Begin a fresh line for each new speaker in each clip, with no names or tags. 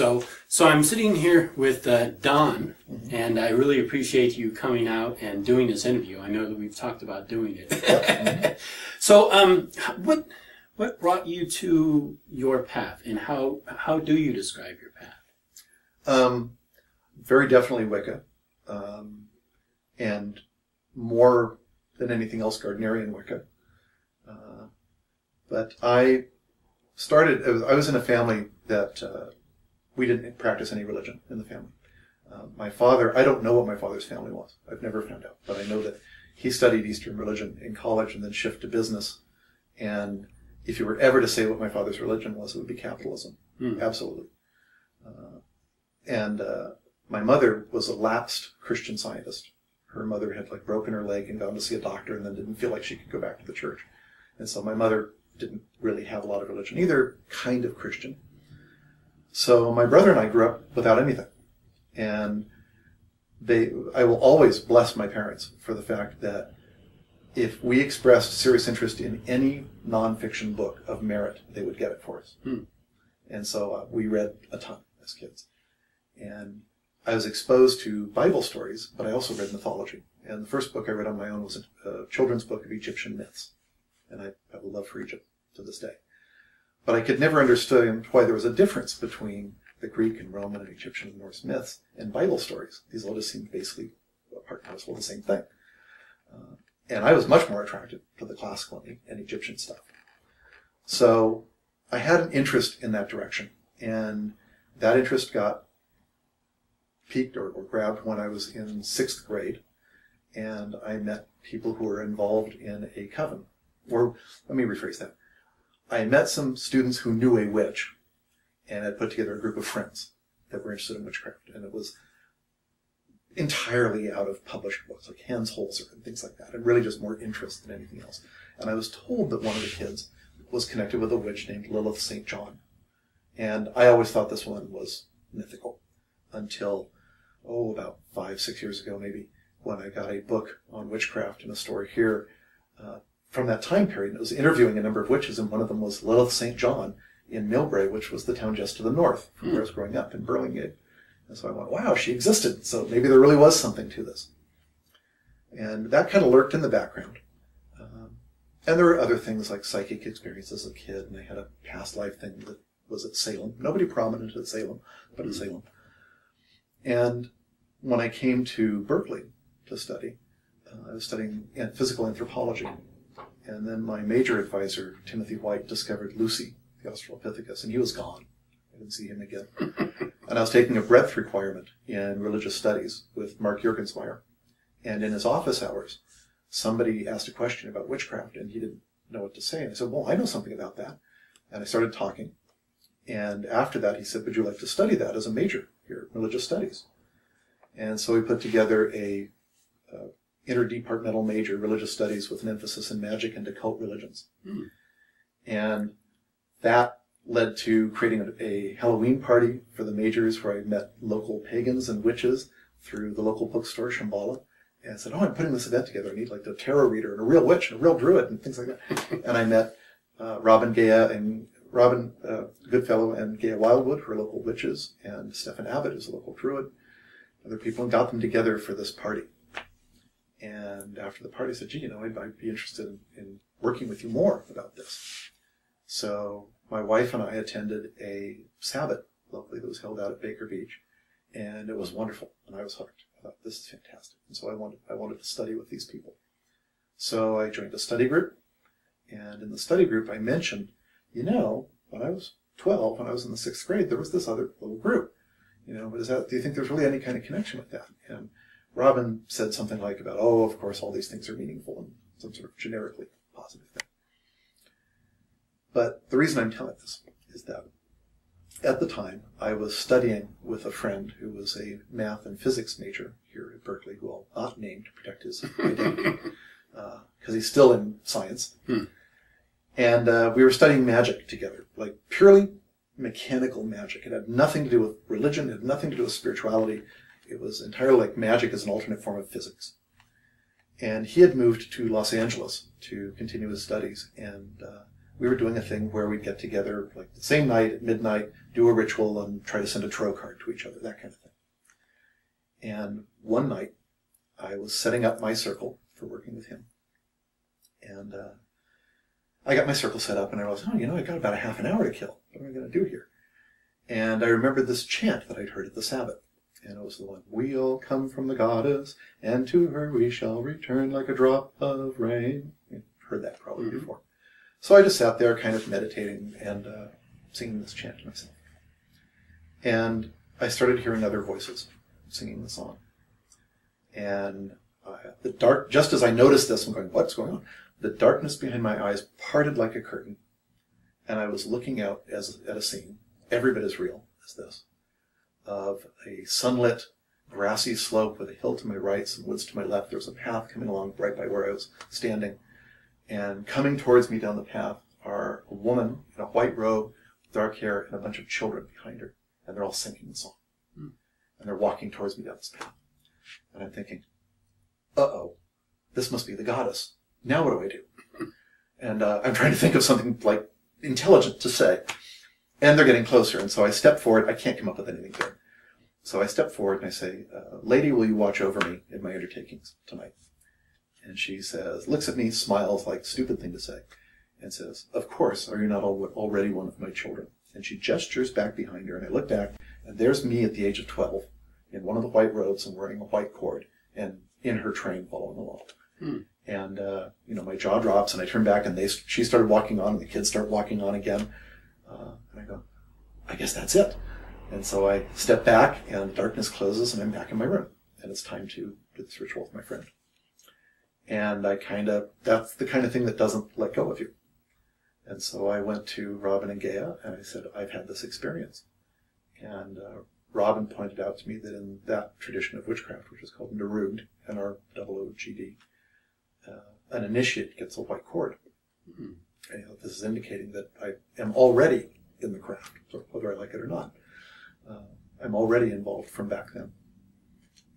So I'm sitting here with Don, and I really appreciate you coming out and doing this interview. I know that we've talked about doing it. So what brought you to your path, and how do you describe your path?
Very definitely Wicca, and more than anything else, Gardnerian Wicca. But I was in a family that we didn't practice any religion in the family. My father, I don't know what my father's family was. I've never found out, but I know that he studied Eastern religion in college and then shifted to business. And if you were ever to say what my father's religion was, it would be capitalism. Absolutely. And my mother was a lapsed Christian Scientist. Her mother had broken her leg and gone to see a doctor and then didn't feel like she could go back to the church. And so my mother didn't really have a lot of religion either, kind of Christian. So my brother and I grew up without anything. And I will always bless my parents for the fact that if we expressed serious interest in any nonfiction book of merit, they would get it for us. And so we read a ton as kids. And I was exposed to Bible stories, but I also read mythology. And the first book I read on my own was a children's book of Egyptian myths. And I have a love for Egypt to this day. But I could never understand why there was a difference between the Greek and Roman and Egyptian and Norse myths and Bible stories. These all just seemed basically part and parcel of the same thing. And I was much more attracted to the classical and Egyptian stuff. So I had an interest in that direction. And that interest got peaked or grabbed when I was in 6th grade. And I met people who were involved in a coven. Or let me rephrase that. I met some students who knew a witch and had put together a group of friends that were interested in witchcraft. And it was entirely out of published books, like Hans Holzer and things like that, and really just more interest than anything else. And I was told that one of the kids was connected with a witch named Lilith St. John. And I always thought this one was mythical until, about 5-6 years ago maybe, when I got a book on witchcraft in a store here from that time period. It was interviewing a number of witches, and one of them was Lilith St. John in Millbrae, which was the town just to the north from where I was growing up in Burlingame. And so I went, wow, she existed. So maybe there really was something to this. And that kind of lurked in the background. And there were other things like psychic experiences as a kid, and I had a past life thing that was at Salem. Nobody prominent at Salem, but at Salem. And when I came to Berkeley to study, I was studying physical anthropology. And then my major advisor, Timothy White, discovered Lucy, the Australopithecus, and he was gone. I didn't see him again. And I was taking a breadth requirement in religious studies with Mark Juergensmeyer. And in his office hours, somebody asked a question about witchcraft, and he didn't know what to say. And I said, well, I know something about that. And I started talking. And after that, he said, would you like to study that as a major here, religious studies? And so we put together a interdepartmental major, religious studies, with an emphasis in magic and occult religions. And that led to creating a Halloween party for the majors where I met local pagans and witches through the local bookstore, Shambhala. And I said, I'm putting this event together. I need a tarot reader and a real witch and a real druid and things like that. And I met Robin Goodfellow and Gaia Wildwood, who are local witches, and Stephen Abbott, who's a local druid, other people, and got them together for this party. And after the party, I said, gee, I'd be interested in working with you more about this. So my wife and I attended a Sabbath locally that was held out at Baker Beach, and it was wonderful, and I was hooked. I thought, this is fantastic. And so I wanted to study with these people. So I joined a study group, and in the study group I mentioned, when I was 12, when I was in the 6th grade, there was this other little group. Do you think there's really any kind of connection with that? And Robin said something like about, of course, all these things are meaningful and some sort of generically positive thing. But the reason I'm telling this is that at the time, I was studying with a friend who was a math and physics major here at Berkeley, who I'll not name to protect his identity, because he's still in science. And we were studying magic together, purely mechanical magic. It had nothing to do with religion. It had nothing to do with spirituality. It was entirely like magic as an alternate form of physics. And he had moved to Los Angeles to continue his studies, and we were doing a thing where we'd get together like the same night at midnight, do a ritual, and try to send a tarot card to each other, that kind of thing. And one night, I was setting up my circle for working with him. And I got my circle set up, and I was, oh, I got about a half an hour to kill. What am I going to do here? And I remembered this chant that I'd heard at the Sabbath. And it was the one, we'll come from the goddess, and to her we shall return like a drop of rain. You've heard that probably before. So I just sat there kind of meditating and singing this chant to myself. And I started hearing other voices singing the song. And just as I noticed this, I'm going, what's going on? The darkness behind my eyes parted like a curtain, and I was looking out at a scene, every bit as real as this, of a sunlit, grassy slope with a hill to my right, some woods to my left. There was a path coming along right by where I was standing. And coming towards me down the path are a woman in a white robe, dark hair, and a bunch of children behind her. And they're all singing the song. And they're walking towards me down this path. And I'm thinking, uh-oh, this must be the goddess. Now what do I do? And I'm trying to think of something like intelligent to say. And they're getting closer. And so I step forward. I can't come up with anything good. So I step forward and I say, lady, will you watch over me in my undertakings tonight? And she says, looks at me, smiles like stupid thing to say, and says, of course, are you not already one of my children? And she gestures back behind her, and I look back, and there's me at the age of 12, in one of the white robes and wearing a white cord, and in her train following along. And, my jaw drops, and I turn back, and she started walking on, and the kids start walking on again. And I go, I guess that's it. And so I step back, and the darkness closes, and I'm back in my room. And it's time to do this ritual with my friend. And that's the kind of thing that doesn't let go of you. And so I went to Robin and Gaia, and I said, I've had this experience. And Robin pointed out to me that in that tradition of witchcraft, which is called NROOGD, NROOGD, an initiate gets a white cord. And, this is indicating that I am already in the craft, so whether I like it or not. I'm already involved from back then.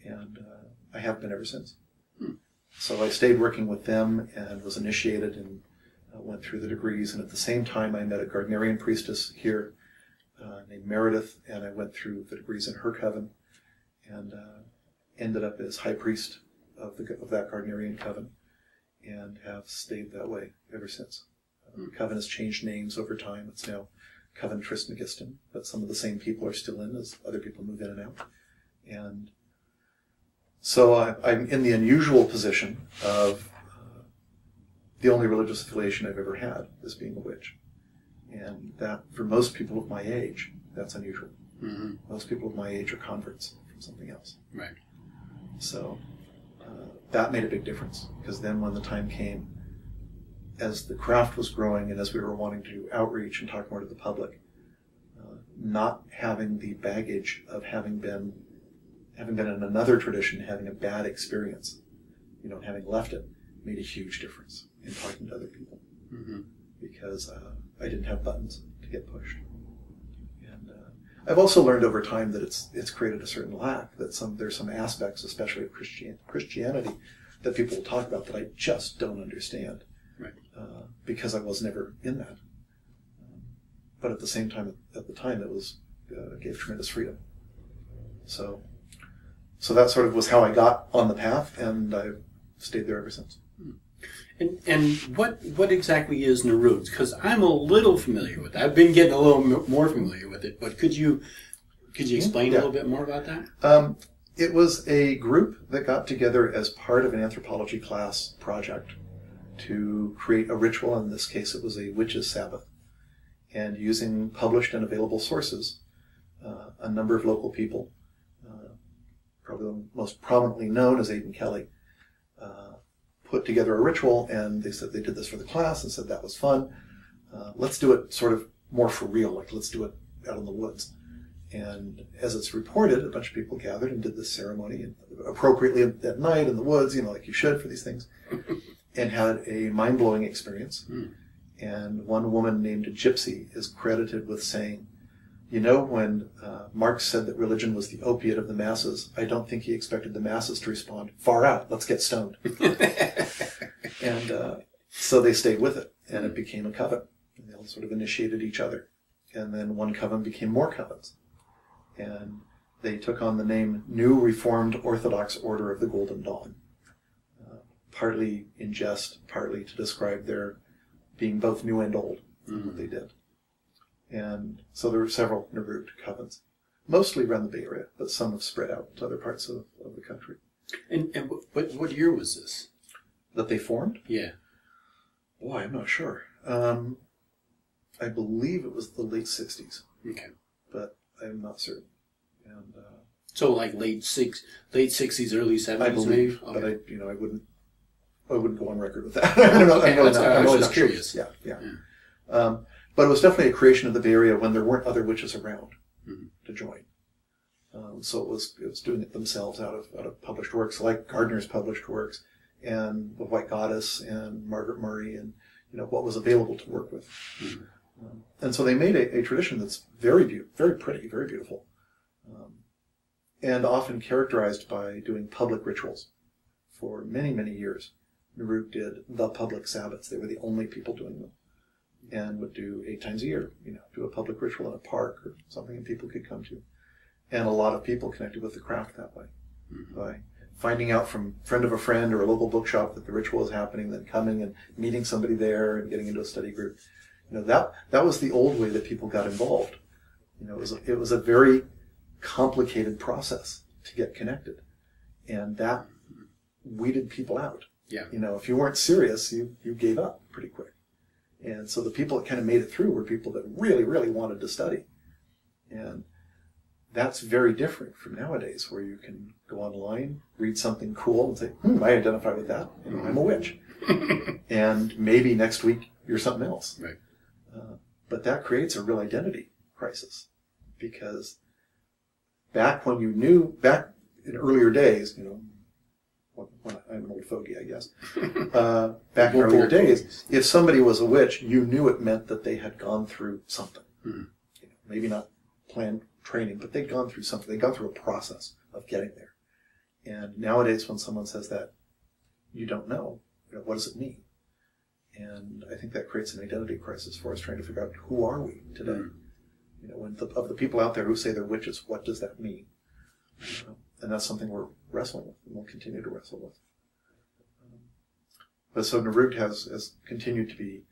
And I have been ever since. So I stayed working with them and was initiated and went through the degrees. And at the same time, I met a Gardnerian priestess here named Meredith, and I went through the degrees in her coven and ended up as high priest of that Gardnerian coven and have stayed that way ever since. The coven has changed names over time. It's now Coven Trismegiston, but some of the same people are still in as other people move in and out. And so I'm in the unusual position of the only religious affiliation I've ever had is being a witch. And that, for most people of my age, that's unusual. Most people of my age are converts from something else.
Right.
So that made a big difference, because then when the time came, as the craft was growing and as we were wanting to do outreach and talk more to the public, not having the baggage of having been in another tradition, having a bad experience, and having left it, made a huge difference in talking to other people. Because I didn't have buttons to get pushed. And I've also learned over time that it's created a certain lack, that there's some aspects, especially of Christianity, that people will talk about that I just don't understand.
Right.
Because I was never in that. But at the same time, it gave tremendous freedom. So that sort of was how I got on the path, and I've stayed there ever since.
And what exactly is NROOGD? Because I'm a little familiar with it. I've been getting a little more familiar with it, but could you explain a little bit more about that?
It was a group that got together as part of an anthropology class project to create a ritual. In this case, it was a witch's Sabbath. And using published and available sources, a number of local people, probably the most prominently known as Aidan Kelly, put together a ritual, and they said they did this for the class and said that was fun. Let's do it sort of more for real, like let's do it out in the woods. And as it's reported, a bunch of people gathered and did this ceremony appropriately at night in the woods, like you should for these things, and had a mind-blowing experience. And one woman named Gypsy is credited with saying, when Marx said that religion was the opiate of the masses, I don't think he expected the masses to respond, far out, let's get stoned. And so they stayed with it, and it became a coven. And they all sort of initiated each other. And then one coven became more covens. And they took on the name New Reformed Orthodox Order of the Golden Dawn. Partly in jest, partly to describe their being both new and old in what they did. And so there were several NROOGD covens, mostly around the Bay Area, but some have spread out to other parts of the country.
And what year was this?
That they formed?
Yeah.
Boy, I'm not sure. I believe it was the late 60s.
Okay.
But I'm not certain. And
so like late 60s, early 70s,
I believe,
maybe?
but
Okay.
I wouldn't go on record with that. I'm really not
curious.
Sure. Yeah. But it was definitely a creation of the Bay Area when there weren't other witches around to join. So it was doing it themselves out of published works like Gardner's published works and The White Goddess and Margaret Murray and what was available to work with. And so they made a tradition that's very pretty, very beautiful, and often characterized by doing public rituals. For many, many years, NROOGD did the public Sabbats. They were the only people doing them, and would do 8 times a year, do a public ritual in a park or something that people could come to. And a lot of people connected with the craft that way, by finding out from friend of a friend or a local bookshop that the ritual was happening, then coming and meeting somebody there and getting into a study group. That was the old way that people got involved. It was a very complicated process to get connected, and that weeded people out.
Yeah.
If you weren't serious, you gave up pretty quick. And so the people that kind of made it through were people that really, really wanted to study. And that's very different from nowadays, where you can go online, read something cool, and say, I identify with that. I'm a witch. And maybe next week you're something else.
Right.
But that creates a real identity crisis, because back in earlier days, when I'm an old fogey, I guess. Back in earlier days, if somebody was a witch, you knew it meant that they had gone through something. Maybe not planned training, but they'd gone through something. They'd gone through a process of getting there. And nowadays, when someone says that, you don't know. What does it mean? And I think that creates an identity crisis for us, trying to figure out, who are we today? Of the people out there who say they're witches, what does that mean? And that's something we're wrestling with, and we'll continue to wrestle with. But so NROOGD has continued to be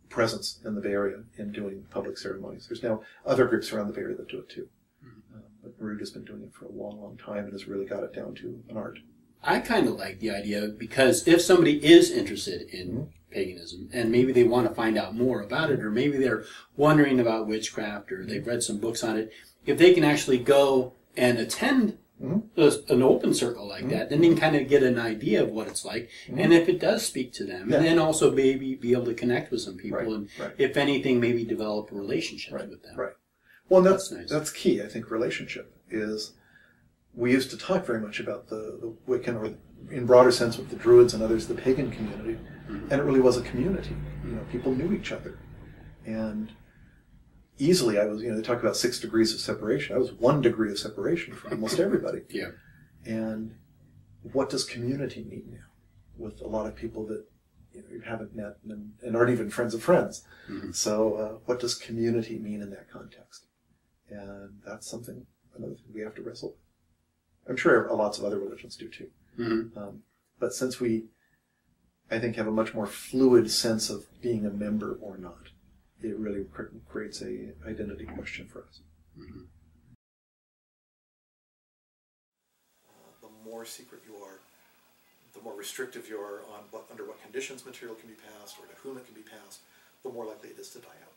presence in the Bay Area in doing public ceremonies. There's now other groups around the Bay Area that do it too. But NROOGD has been doing it for a long, long time and has really got it down to an art.
I kind of like the idea, because if somebody is interested in paganism and maybe they want to find out more about it, or maybe they're wondering about witchcraft, or they've read some books on it, if they can actually go and attend an open circle like that, then they can kind of get an idea of what it's like, and if it does speak to them, and then also maybe be able to connect with some people, and if anything, maybe develop relationships with them.
Right. Well,
that's nice.
That's key. I think relationship is. We used to talk very much about the Wiccan, or in broader sense with the Druids and others, the pagan community, and it really was a community. People knew each other, and easily they talk about 6 degrees of separation. I was 1 degree of separation from almost everybody.
Yeah.
And what does community mean now, with a lot of people that you haven't met and aren't even friends of friends? So what does community mean in that context? And that's another thing we have to wrestle with. I'm sure lots of other religions do too. But since we, I think, have a much more fluid sense of being a member or not, it really creates a identity question for us. The more secret you are, the more restrictive you are on under what conditions material can be passed or to whom it can be passed, the more likely it is to die out.